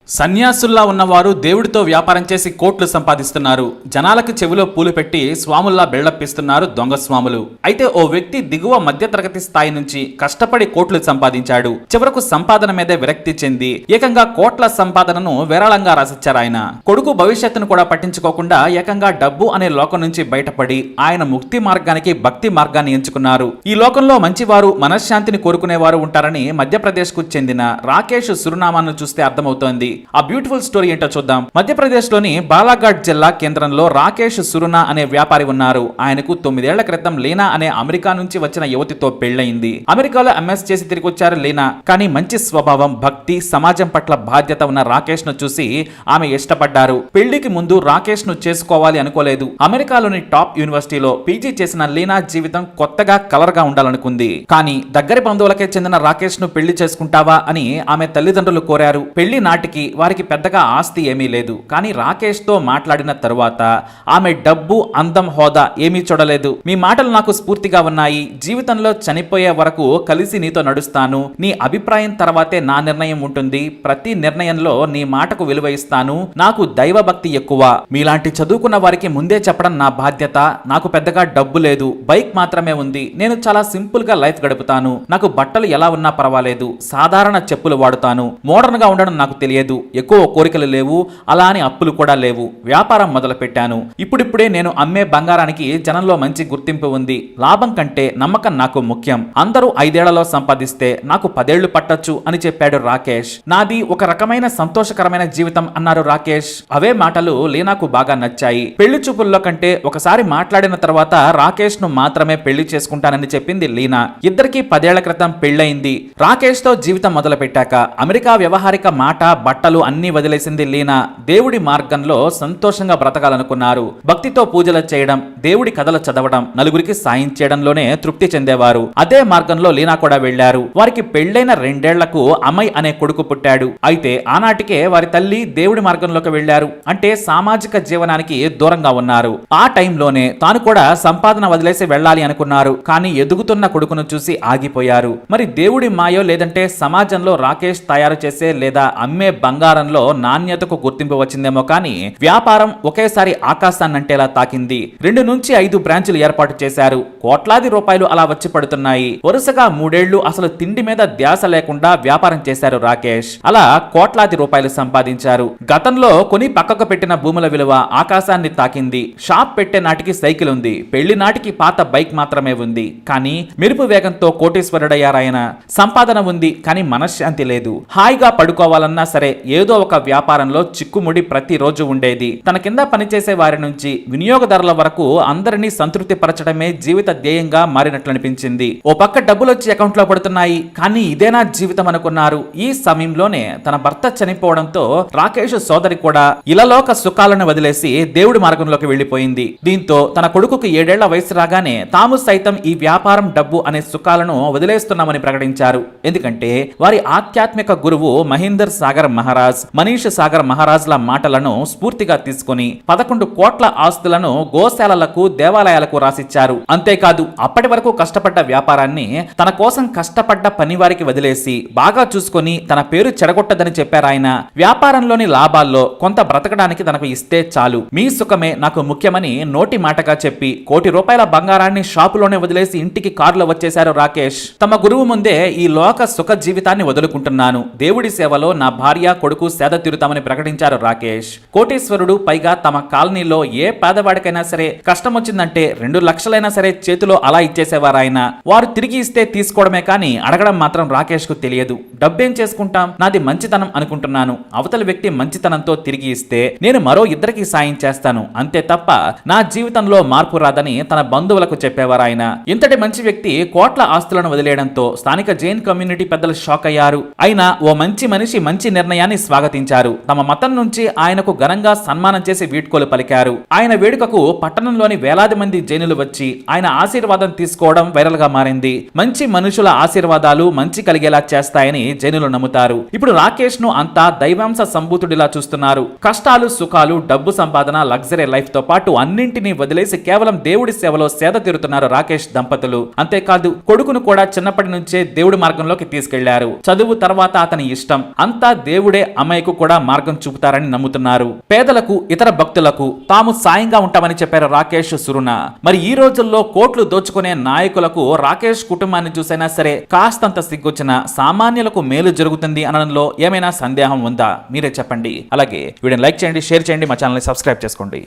సన్యాసుల్లా ఉన్నవారు దేవుడితో వ్యాపారం చేసి కోట్లు సంపాదిస్తున్నారు. జనాలకు చెవిలో పూలు పెట్టి స్వాముల్లా బెళ్లప్పిస్తున్నారు దొంగ స్వాములు. అయితే ఓ వ్యక్తి దిగువ మధ్యతరగతి స్థాయి నుంచి కష్టపడి కోట్లు సంపాదించాడు. చివరకు సంపాదన మీదే విరక్తి చెంది ఏకంగా కోట్ల సంపాదనను విరాళంగా రాసిచ్చారు ఆయన. కొడుకు భవిష్యత్తును కూడా పట్టించుకోకుండా ఏకంగా డబ్బు అనే లోకం నుంచి బయటపడి ఆయన ముక్తి మార్గానికి భక్తి మార్గాన్ని ఎంచుకున్నారు. ఈ లోకంలో మంచివారు మనశ్శాంతిని కోరుకునేవారు ఉంటారని మధ్యప్రదేశ్ కు చెందిన రాకేష్ సురునామాను చూస్తే అర్థమవుతోంది. ఆ బ్యూటిఫుల్ స్టోరీ ఏంటో చూద్దాం. మధ్యప్రదేశ్ లోని బాలాఘాట్ జిల్లా కేంద్రంలో రాకేష్ సురునా అనే వ్యాపారి ఉన్నారు. ఆయనకు 9 ఏళ్ల క్రితం లీనా అనే అమెరికా నుంచి వచ్చిన యువతితో పెళ్లయింది. అమెరికాలో ఎంఎస్ చేసి తిరిగి వచ్చారు లీనా. కానీ మంచి స్వభావం, భక్తి, సమాజం పట్ల బాధ్యత ఉన్న రాకేష్ ను చూసి ఆమె ఇష్టపడ్డారు. పెళ్లికి ముందు రాకేష్ ను చేసుకోవాలి అనుకోలేదు. అమెరికాలోని టాప్ యూనివర్సిటీలో పీజీ చేసిన లీనా జీవితం కొత్తగా కలర్ గా ఉండాలనుకుంది. కానీ దగ్గరి బంధువులకే చెందిన రాకేష్ ను పెళ్లి చేసుకుంటావా అని ఆమె తల్లిదండ్రులు కోరారు. పెళ్లి నాటికి వారికి పెద్దగా ఆస్తి ఏమీ లేదు. కానీ రాకేష్ తో మాట్లాడిన తరువాత ఆమె డబ్బు, అందం, హోదా ఏమీ చూడలేదు. మీ మాటలు నాకు స్ఫూర్తిగా ఉన్నాయి. జీవితంలో చనిపోయే వరకు కలిసి నీతో నడుస్తాను. నీ అభిప్రాయం తర్వాతే నా నిర్ణయం ఉంటుంది. ప్రతి నిర్ణయంలో నీ మాటకు విలువ ఇస్తాను. నాకు దైవభక్తి ఎక్కువ. మీలాంటి చదువుకున్న వారికి ముందే చెప్పడం నా బాధ్యత. నాకు పెద్దగా డబ్బు లేదు, బైక్ మాత్రమే ఉంది. నేను చాలా సింపుల్ గా లైఫ్ గడుపుతాను. నాకు బట్టలు ఎలా ఉన్నా పర్వాలేదు. సాధారణ చెప్పులు వాడుతాను. మోడర్న్ గా ఉండడం నాకు తెలియదు. ఎక్కువ కోరికలు లేవు, అలా అని అప్పులు కూడా లేవు. వ్యాపారం మొదలు పెట్టాను. ఇప్పుడిప్పుడే నేను అమ్మే బంగారానికి జనంలో మంచి గుర్తింపు ఉంది. లాభం కంటే నమ్మకం నాకు ముఖ్యం. అందరూ 5 ఏళ్లలో సంపాదిస్తే నాకు 10 ఏళ్లు పట్టొచ్చు అని చెప్పాడు రాకేష్. నాది ఒక రకమైన సంతోషకరమైన జీవితం అన్నారు రాకేష్. అవే మాటలు లీనాకు బాగా నచ్చాయి. పెళ్లి చూపుల్లో కంటే ఒకసారి మాట్లాడిన తర్వాత రాకేష్ ను మాత్రమే పెళ్లి చేసుకుంటానని చెప్పింది లీనా. ఇద్దరికి 10 ఏళ్ల క్రితం పెళ్లయింది. రాకేష్ తో జీవితం మొదలు పెట్టాక అమెరికా వ్యవహారిక మాట, బట్టలు అన్ని వదిలేసింది లీనా. దేవుడి మార్గంలో సంతోషంగా బ్రతకాలనుకున్నారు. భక్తితో పూజలు చేయడం, దేవుడి కథలు చదవడం, నలుగురికి సాయం చేయడంలోనే తృప్తి చెందేవారు. అదే మార్గంలో లీనా కూడా వెళ్లారు. వారికి పెళ్లైన 2 ఏళ్లకు అమయ్ అనే కొడుకు పుట్టాడు. అయితే ఆనాటికే వారి తల్లి దేవుడి మార్గంలోకి వెళ్లారు. అంటే సామాజిక జీవనానికి దూరంగా ఉన్నారు. ఆ టైంలోనే తాను కూడా సంపాదన వదిలేసి వెళ్ళాలి అనుకున్నారు. కానీ ఎదుగుతున్న కొడుకును చూసి ఆగిపోయారు. మరి దేవుడి మాయో లేదంటే సమాజంలో రాకేష్ తయారు చేసే లేదా అమ్మే బంగారంలో నాణ్యతకు గుర్తింపు వచ్చిందేమో కానీ వ్యాపారం ఒకేసారి ఆకాశాన్నంటేలా తాకింది. 2 నుంచి 5 బ్రాంచులు ఏర్పాటు చేశారు. కోట్లాది రూపాయలు అలా వచ్చి పడుతున్నాయి. వరుసగా 3 ఏళ్లు అసలు తిండి మీద ధ్యాస లేకుండా వ్యాపారం చేశారు రాకేష్. అలా కోట్లాది రూపాయలు సంపాదించారు. గతంలో కొని పక్కకు పెట్టిన భూముల విలువ ఆకాశాన్ని తాకింది. షాప్ పెట్టే నాటికి సైకిల్ ఉంది. పెళ్లి నాటికి పాత బైక్ మాత్రమే ఉంది. కానీ మెరుపు వేగంతో కోటీశ్వరుడయ్యారాయన. సంపాదన ఉంది, కానీ మనశ్శాంతి లేదు. హాయిగా పడుకోవాలన్నా సరే ఏదో ఒక వ్యాపారంలో చిక్కుముడి ప్రతిరోజు ఉండేది. తన కింద పనిచేసే వారి నుంచి వినియోగదారుల వరకు అందరినీ సంతృప్తి పరచడమే జీవిత ధ్యేయంగా మారినట్లనిపించింది. ఓ పక్క డబ్బులొచ్చి అకౌంట్ లో పడుతున్నాయి. కానీ ఇదేనా జీవితం అనుకున్నారు. ఈ సమయంలోనే తన భర్త చనిపోవడంతో రాకేష్ సోదరి కూడా ఇలలోక సుఖాలను వదిలేసి దేవుడి మార్గంలోకి వెళ్లిపోయింది. దీంతో తన కొడుకుకు 7 ఏళ్ల వయసు రాగానే తాము సైతం ఈ వ్యాపారం, డబ్బు అనే సుఖాలను వదిలేస్తున్నామని ప్రకటించారు. ఎందుకంటే వారి ఆధ్యాత్మిక గురువు మహేందర్ సాగర్ మహారాజ్, మనీష్ సాగర్ మహారాజ్ ల మాటలను స్ఫూర్తిగా తీసుకుని 11 కోట్ల ఆస్తులను గోశాలలకు, దేవాలయాలకు రాసిచ్చారు. అంతేకాదు అప్పటి వరకు కష్టపడ్డ వ్యాపారాన్ని తన కోసం కష్టపడ్డ పనివారికి వదిలేసి బాగా చూసుకొని తన పేరు చెడగొట్టదని చెప్పారాయన. వ్యాపారంలోని లాభాల్లో కొంత బ్రతకడానికి తనకు ఇస్తే చాలు, మీ సుఖమే నాకు ముఖ్యమని నోటి మాటగా చెప్పి 1 కోటి రూపాయల బంగారాన్ని షాపులోనే వదిలేసి ఇంటికి కారులో వచ్చేశారు రాకేష్. తమ గురువు ముందే ఈ లోక సుఖ జీవితాన్ని వదులుకుంటున్నాను, దేవుడి సేవలో నా భార్య, కొడుకు సేద తీరుతామని ప్రకటించారు రాకేష్. కోటీశ్వరుడు, పైగా తమ కాలనీలో ఏ పేదవాడికైనా సరే కష్టం వచ్చిందంటే 2 లక్షలైనా సరే చేతిలో అలా ఇచ్చేసేవారు ఆయన. వారు తిరిగి ఇస్తే తీసుకోవడమే కానీ అడగడం మాత్రం రాకేష్ కు తెలియదు. డబ్బేం చేసుకుంటాం, నాది మంచితనం అనుకుంటున్నాను. అవతలి వ్యక్తి మంచితనంతో తిరిగి ఇస్తే నేను మరో 2కి సాయం చేస్తాను, అంతే తప్ప నా జీవితంలో మార్పు రాదని తన బంధువులకు చెప్పేవారు ఆయన. ఇంతటి మంచి వ్యక్తి కోట్ల ఆస్తులను వదిలేయడంతో స్థానిక జైన్ కమ్యూనిటీ పెద్దలు షాక్ అయ్యారు. అయినా ఓ మంచి మనిషి మంచి నిర్ణయాన్ని స్వాగతించారు. తమ మతం నుంచి ఆయనకు ఘనంగా సన్మానం చేసి వీడ్కోలు పలికారు. ఆయన వేడుకకు పట్టణంలోని వేలాది మంది జైనులు వచ్చి ఆయన ఆశీర్వాదం తీసుకోవడం వైరల్ గా మారింది. మంచి మనుషుల ఆశీర్వాదాలు మంచి కలిగేలా చేస్తాయని జైనులు నమ్ముతారు. ఇప్పుడు రాకేష్ ను అంతా దైవాంశ సంభూతుడిలా చూస్తున్నారు. కష్టాలు, సుఖాలు, డబ్బు సంపాదన, లగ్జరీ లైఫ్ తో పాటు అన్నింటినీ వదిలేసి కేవలం దేవుడి సేవలో సేద తీరుతున్నారు రాకేష్ దంపతులు. అంతేకాదు కొడుకును కూడా చిన్నప్పటి నుంచే దేవుడి మార్గంలోకి తీసుకెళ్లారు. చదువు తర్వాత అతని ఇష్టం అంతా దేవుడి దేవుడే అమ్మాయికు కూడా మార్గం చూపుతారని నమ్ముతున్నారు. పేదలకు, ఇతర భక్తులకు తాము సాయంగా ఉంటామని చెప్పారు రాకేష్ సురున. మరి ఈ రోజుల్లో కోట్లు దోచుకునే నాయకులకు రాకేష్ కుటుంబాన్ని చూసైనా సరే కాస్తంత సిగ్గొచ్చిన సామాన్యులకు మేలు జరుగుతుంది అనడంలో ఏమైనా సందేహం ఉందా? మీరే చెప్పండి. అలాగే వీడియోని లైక్ చేయండి, షేర్ చేయండి, మా ఛానల్ని సబ్స్క్రైబ్ చేసుకోండి.